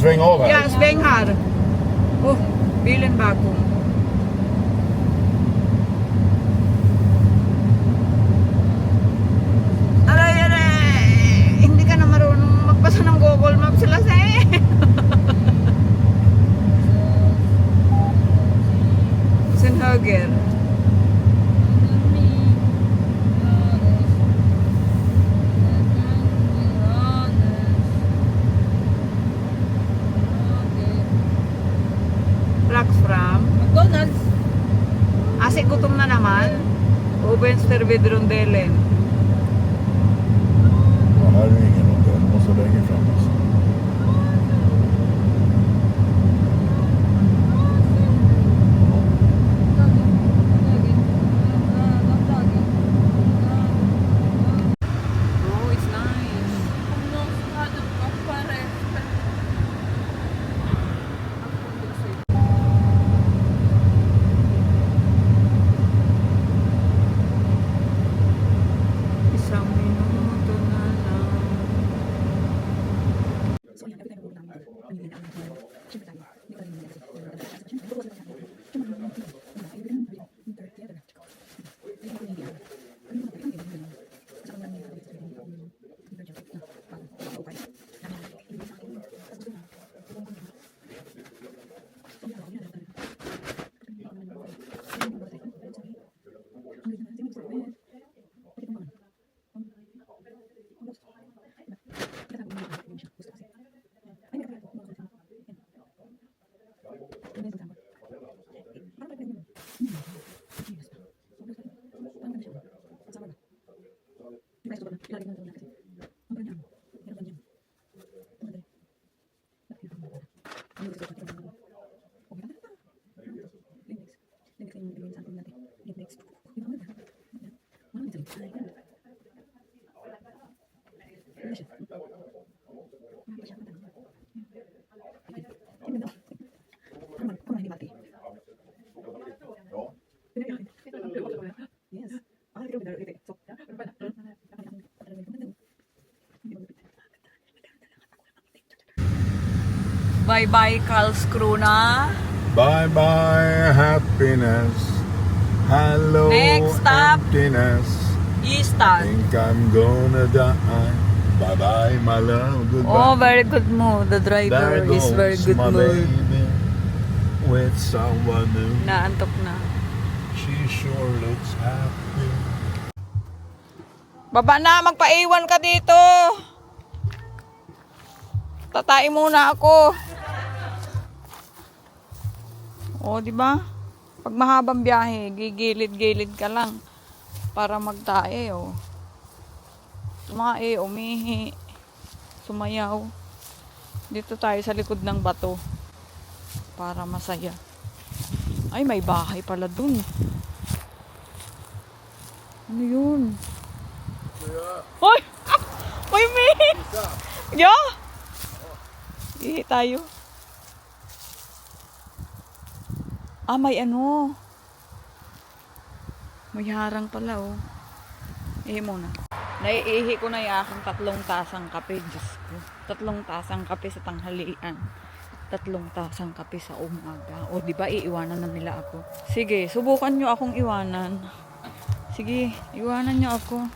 sväng av här. Ja, sväng här. Oh, bilen bakom. Aray, aray! Hindi ka na marunong magpasa ng Google Maps sila sa Senhager. From McDonald's. Asi gutom na naman. Ovenster vid rondellen. Ja, här är ju ingen rondell. Måste längre fram. Alltså. Oh, it's nice. Isang minuto na lang. Bye-bye, Karlskrona. Bye-bye happiness. Hello Next stop. emptiness. Easton. Think I'm gonna die. Bye-bye my love. Goodbye. Oh, very good mood. The driver There is very goes good my mood. baby with someone new. Naantok na. She sure looks happy. Baba na, magpaiwan ka dito. Tatay muna ako. O, di ba? Pag mahabang biyahe, gigilid-gilid ka lang para magtae, o. Tumae, umihi, sumayaw. Dito tayo sa likod ng bato para masaya. Ay, may bahay pala dun. Ano yun? Hoy! Ah! Hoy, May! Yo! Ihi tayo. Ah, may ano. May harang pala, oh. Ihi muna. Naiihi ko na yung aking 3 tasang kape. Diyos ko. 3 tasang kape sa tanghalian. 3 tasang kape sa umaga. O, di ba iiwanan na nila ako? Sige, subukan nyo akong iwanan. Sige, iwanan nyo ako.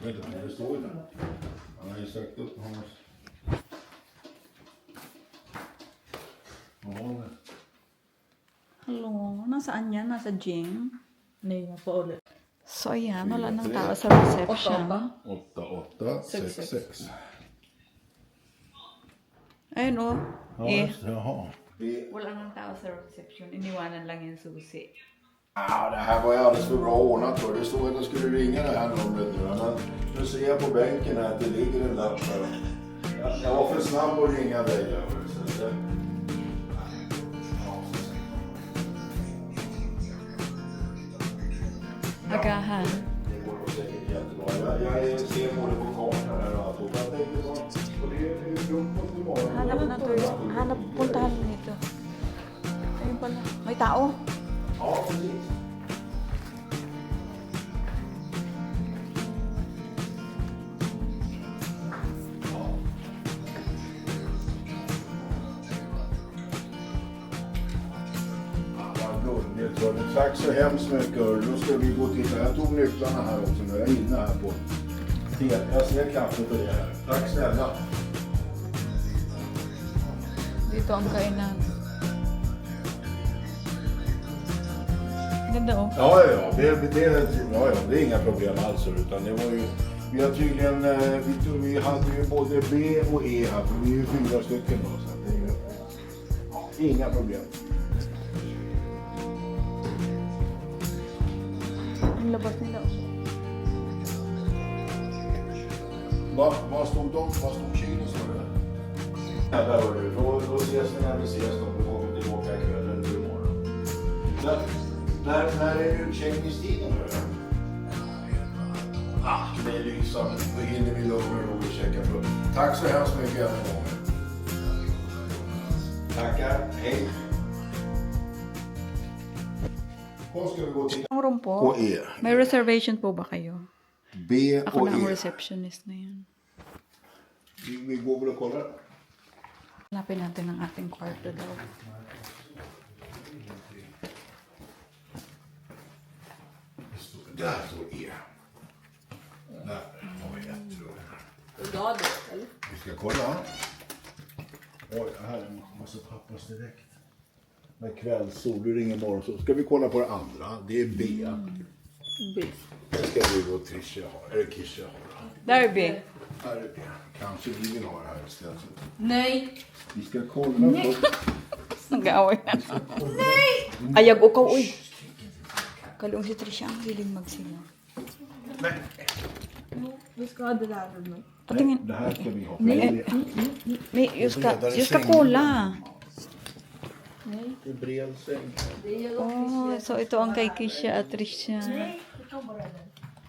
Vänta, det står ju där. Han har ju sagt upp Hans. Ja, Hello, nasaan yan? Nasa gym? Nej, jag får ulit. So, ayan, wala nang tao sa reception. 8866. Ayun, oh. Ja, jaha. Wala nang tao sa reception. Iniwanan lang yung susi. Ja, det här var ju alldeles för bra ordnat för. Det stod att jag skulle ringa det här numret nu. Men nu ser jag på bänken här att det ligger en lapp där. Jag var för snabb att ringa dig där. Så det... Agahan. Det går nog säkert jättebra. Jag ser både på kartan här och allt. Och jag tänkte så. Och det är ju dumt mot imorgon. Hanap na to. Hanap, puntahan mo nito. Ayun pala. May tao. Ja, precis. Tack så hemskt mycket. Då ska vi gå och titta. Jag tog nycklarna här också. Nu är jag inne här på jag ser kaffe på det här. Tack snälla. Dito ang kainan. Ganda, oh. Ja, det är inga problem alls. Utan det var ju, vi har tydligen, vi hade ju både B och E här. För vi är ju 4 stycken då. Så det är ju, inga problem. Ang labas nila, oh. Vad stod kylen så där? Ja, där var du. Då ses vi när vi ses då. Vi kommer tillbaka ikväll eller imorgon. När är utcheckningstiden nu då? Det är lysande. Då hinner vi lugna och ro och checka för. Tack så hemskt mycket än en gång. Tackar. Hej. Då ska vi gå till Ang room po. och E. May reservation po ba kayo? B Ako och na ang E. receptionist na yan. Vi går väl och kollar. Hanapin natin ang ating kwarto daw. Där står E. Där har vi ett rum. Idag då, eller? Vi ska kolla. Oj, här måste tappas direkt. Med kvällssol, du ringer morgon så ska vi kolla på det andra. Det är B. B. Det ska du och Trisha ha. Eller Kisha ha. Där är B. Här är B. Kanske vi vill ha det här istället. Nej. Vi ska kolla på... Nag-aaway na. Ayag o ka, uy. Kalung si Trisha ang hiling magsigaw. Nej. Vi ska ha det där rummet. Patingin. Det här ska vi ha. May, just ka cola. Nej. Det är bred säng. Det är Oh, so ito ang kay Kisha at Trisha. Nej, jag tar bara den.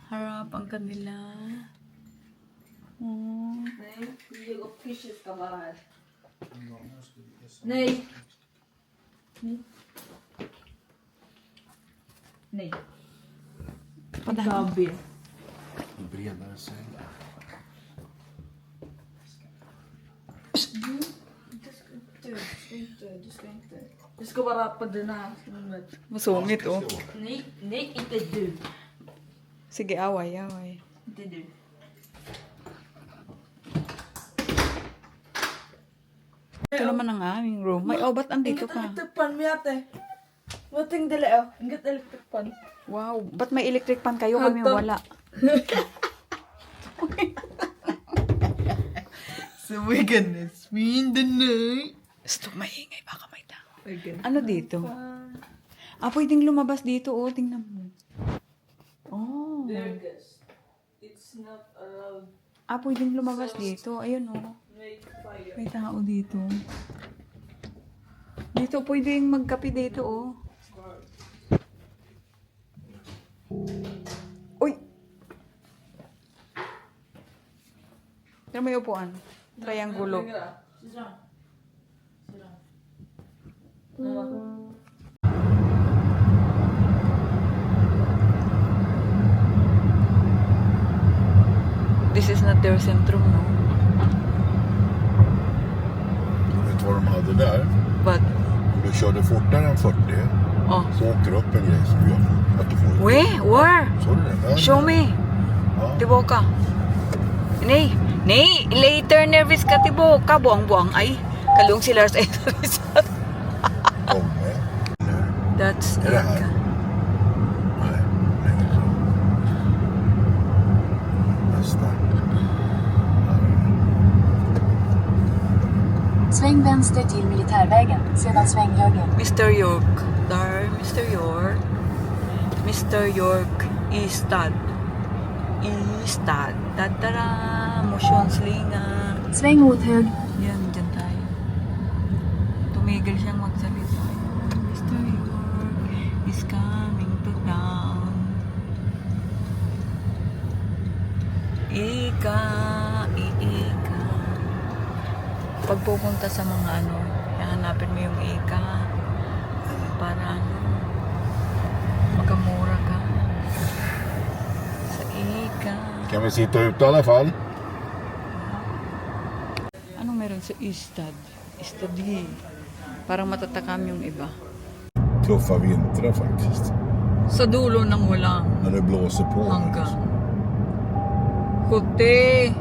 Harap ang kanila. Oh. Nej, jag och Fischer ska vara här. Nej. Nej. Nej. Padahan. B. Bredare säng. Du ska inte. Du ska vara på den här rummet. Masungit, oh. Nej, nej, inte du. Sige, away, away. Inte du. Ito naman ang aming room. May ba't andito ka? Electric pan mi ate. Mating dili oh. Ingat electric pan. Wow, ba't may electric pan kayo? Kami wala. So we're gonna spend the night. Gusto maingay, baka may tao. We're gonna Ano dito? Pwedeng lumabas dito, oh. Tingnan mo. Oh. Burgers. It's not allowed Pwedeng lumabas dito. Ayun, oh. make fire. May tao dito. Dito, pwedeng magkape dito, oh. Uy! Pero may upuan. Triangulo. Sisra. Sisra. This is not their centrum, no? Vet du vad de hade där? But, Om du körde fortare än 40 oh. så åker upp en grej som gör att du får... Where? Såg du det? Show me! Ja. Tillbaka. Nej, nej, later när vi ska tillbaka. Buang-buang ay. Kalung si Lars Edrisat. Kom med. That's Är det här? Ica. Nej, längre så. Nästa. Sväng vänster till militärvägen, sedan sväng höger. Mr. York. Där, Mr. York. Mr. York. Istad. Istad. Dadara. Motionslinga. Sväng åt höger. Yan, dyan tayo. Tumigil siyang magsalita. Mr. York is coming to town. Ika, Ika. Pag pupunta sa mga ano, hahanapin mo yung Ika. Para ano, magamura ka. Sa Ika. Kan vi sitta ute i alla fall? Anong meron sa Istad? Istadi. Parang matatakam yung iba. Tuffa vintrar faktiskt. Sa dulo ng walang När det blåser på. hanggang. Kote!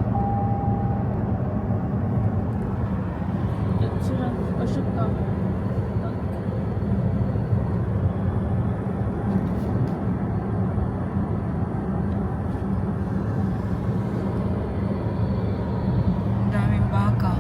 Ang daming baka.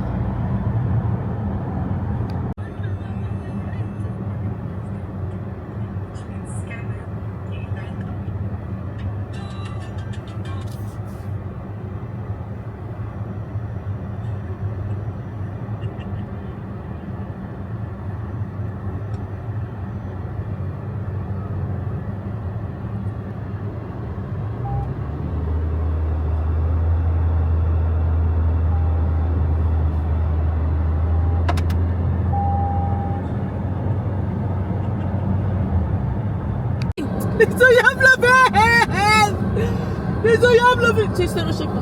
Det är så jävla fint! Det är så jävla fint! Syster, ursäkta.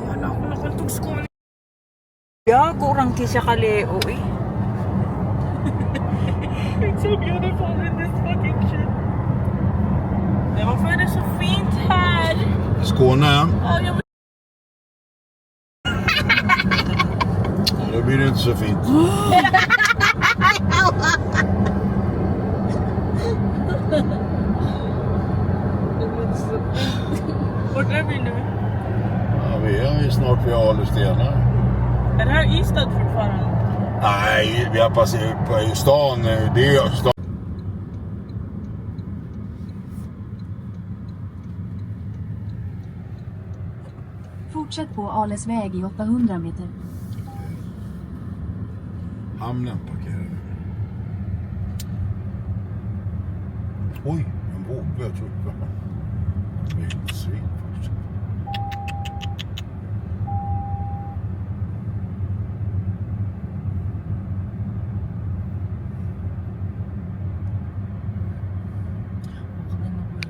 Wala ako nakantog school. Ya, kurang kisya kaleo eh. It's so beautiful in this fucking shit. Ja, varför är det så fint här? Skåne. Ja, jag Ja, då blir det inte så fint. Vart är vi nu? Ja, vi är snart vid Alustena. Är det här Ystad fortfarande? Nej, vi har passerat på stan. Det är stan. Fortsätt på Ales väg i 800 meter. Hamnen parkerar vi. Oj, en vågblad. Jag tror det var ett svin först.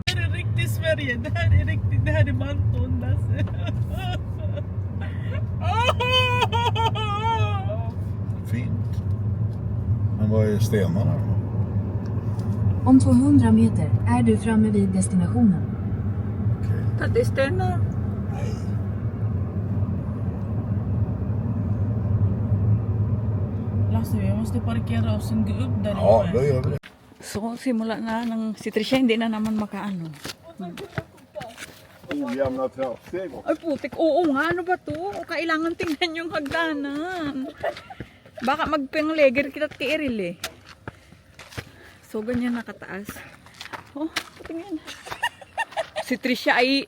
Det här är riktigt Sverige. Det här är riktigt. Det här är Manton. Fint. Men vad är stenarna då? Om 200 meter är du framme vid destinationen. Okej. Tatistena. Nej. Lasse, jag måste parkera och sen gå upp där. Ja, då gör vi det. So, simula na ng si Tricia, hindi na naman makaano. Ojämna trappsteg också. Ay putik, oo nga, ano ba to? O kailangan tingnan yung hagdanan. Baka magpangleger kita tiiril eh. So, ganyan nakataas. Oh, patingin. Si Tricia ay...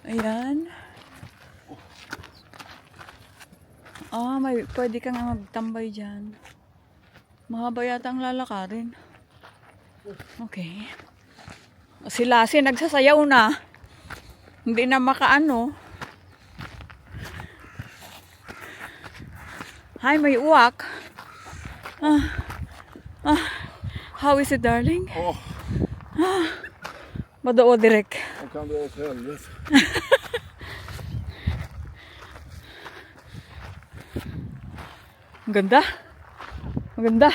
Ayan. Ah, may pwede kang magtambay dyan. Mahaba yata ang lalakarin. Okay. Si Lassie nagsasayaw na. Hindi na makaano. Hay, may uwak. Ah. How is it, darling? Åh, Vadå direkt? jag kan dra åt helvete. Ang ganda. Ang ganda.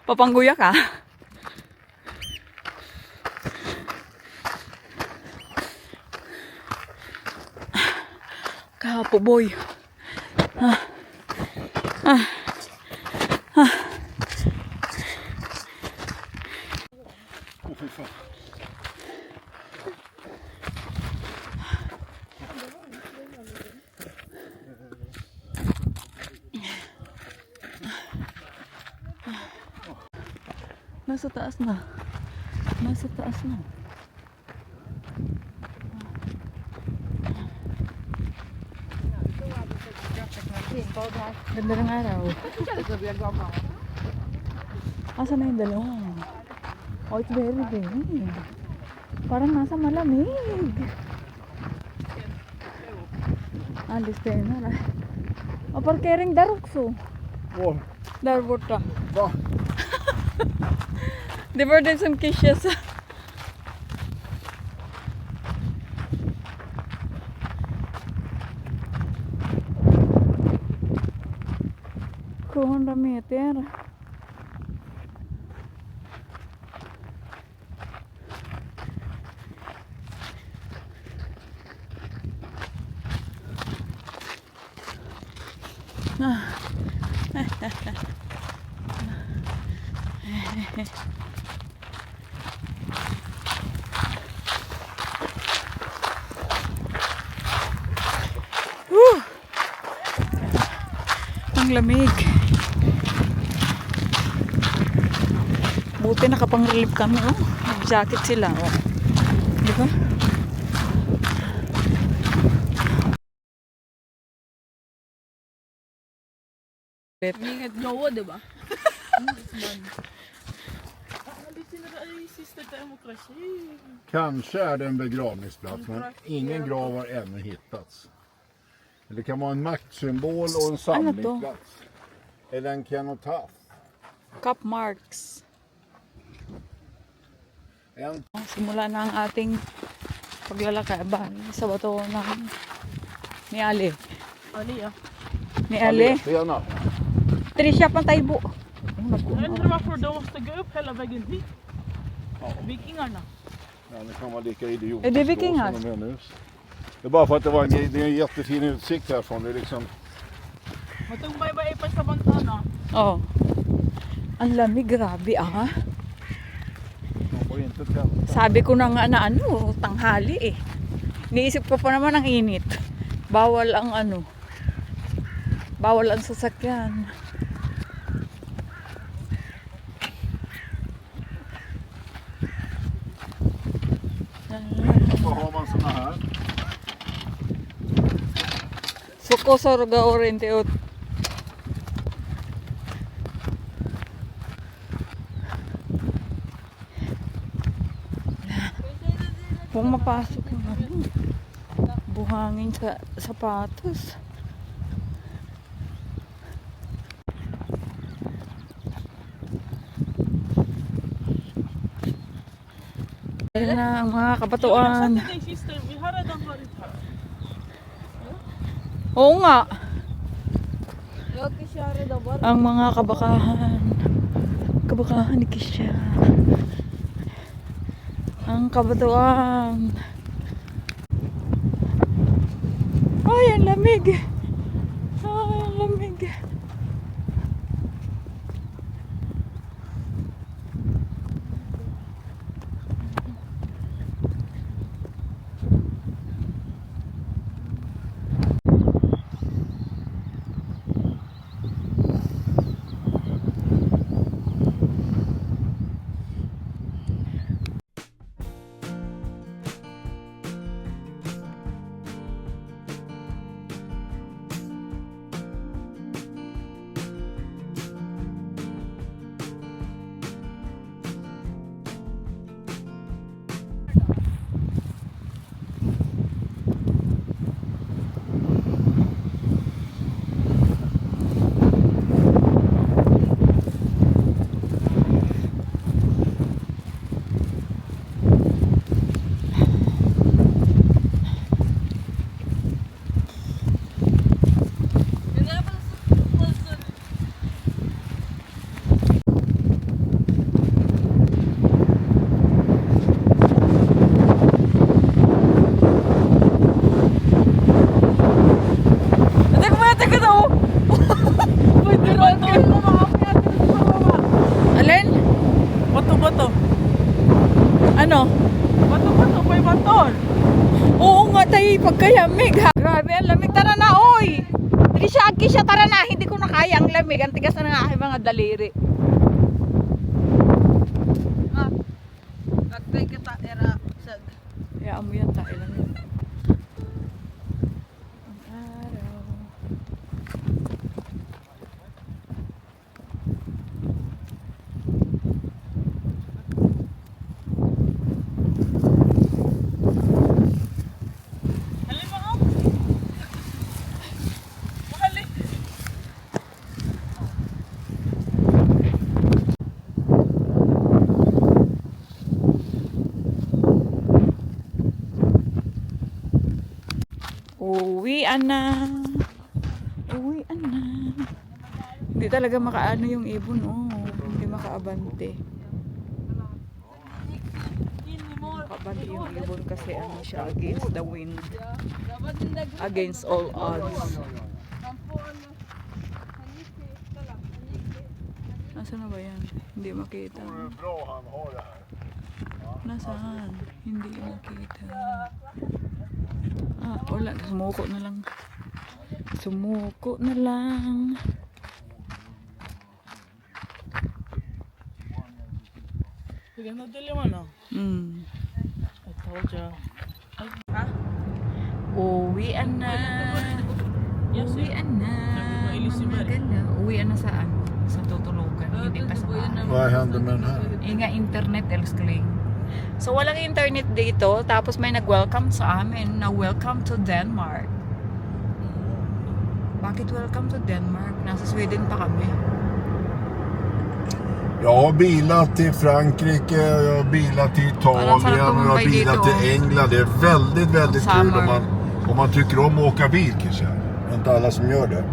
Papangguya ka? Kapo boy. Åh, fy fan. Nasa taas na. Nasa taas na. Ganda ng araw. Asa na yung dalawa? Oh, it's very very. Parang nasa malamig. Alis tayo na. Oh, parkering där också. Åh, Där borta. va? Det var den som Kisha sa. Meter. Ang lamig. Buti nakapang-relief kami, oh. Nag-jacket sila, oh. Di ba? Inget blåa det va? Kanske är det en begravningsplats, men ingen grav har ännu hittats. Det kan vara en maktsymbol och en samlingsplats. Eller en kenotaf. Cup marks. En Simula na ang ating paglalakad sa bato ng ni Ali. Ali ja. Ni Ali. Stenar. Trisha Pantaybo. Jag undrar varför de måste gå upp hela vägen hit. Vikingarna. Ja, det kan vara lika idiotiskt Är det då vikingar? som de är nu. Det är bara för att det är en jättefin utsikt härifrån. Det är liksom... Matumbay ba pa sa bantana? Oh. Ang lamig, grabe ah. Man får inte tälta. Sabi ko na nga na ano, tanghali eh. Niisip ko pa naman ang init. Bawal ang ano. Bawal ang sasakyan. Så har man såna här. Suko sorga oriente ut. Kung mapasok yung ano, buhangin sa sapatos. Ayan na ang mga kabatuan. Saturday sister, vi har redan varit här. Oo nga. Jag ska köra då bara. Ang mga kabakahan. Kabakahan ni Kisha. Ang kabatuan. Ay, ang lamig. Ay, ang lamig. lamig ha. Grabe, ang lamig. Tara na, oy! Dili siya, agi siya, tara na. Hindi ko na kaya ang lamig. Ang tigas na ng aking mga daliri. Agtay kita era sa Hayaan mo yan, tayo lang yun. Ang araw. Halin mo ako. Mahali. Uwian na. Uwian na. Hindi talaga makaano yung ibon, oh. Hindi makaabante. Makaabante yung ibon kasi ano siya, against the wind. Against all odds. Nasaan na ba yan? Hindi makita. Bra han har det här. Nasaan? Hindi makita. Ah, wala. Sumuko na lang. Sumuko na lang. Bigyan na dili mo no. I told ya. Uwian na. Uwian na. Mga gala. Uwian na saan? Sa tutulugan. Hindi pa sa bahay. Vad händer med den här? Inga internet, älskling. So, walang internet dito. Tapos may nag-welcome sa amin na welcome to Denmark. Bakit welcome to Denmark? Nasa Sweden pa kami. Jag har bilat till Frankrike, jag har bilat till Alla sarap Italien och jag har Mumbai bilat dito. till England. Det är väldigt, väldigt kul Summer. om man tycker om att åka bil kanske. Det är inte alla som gör det.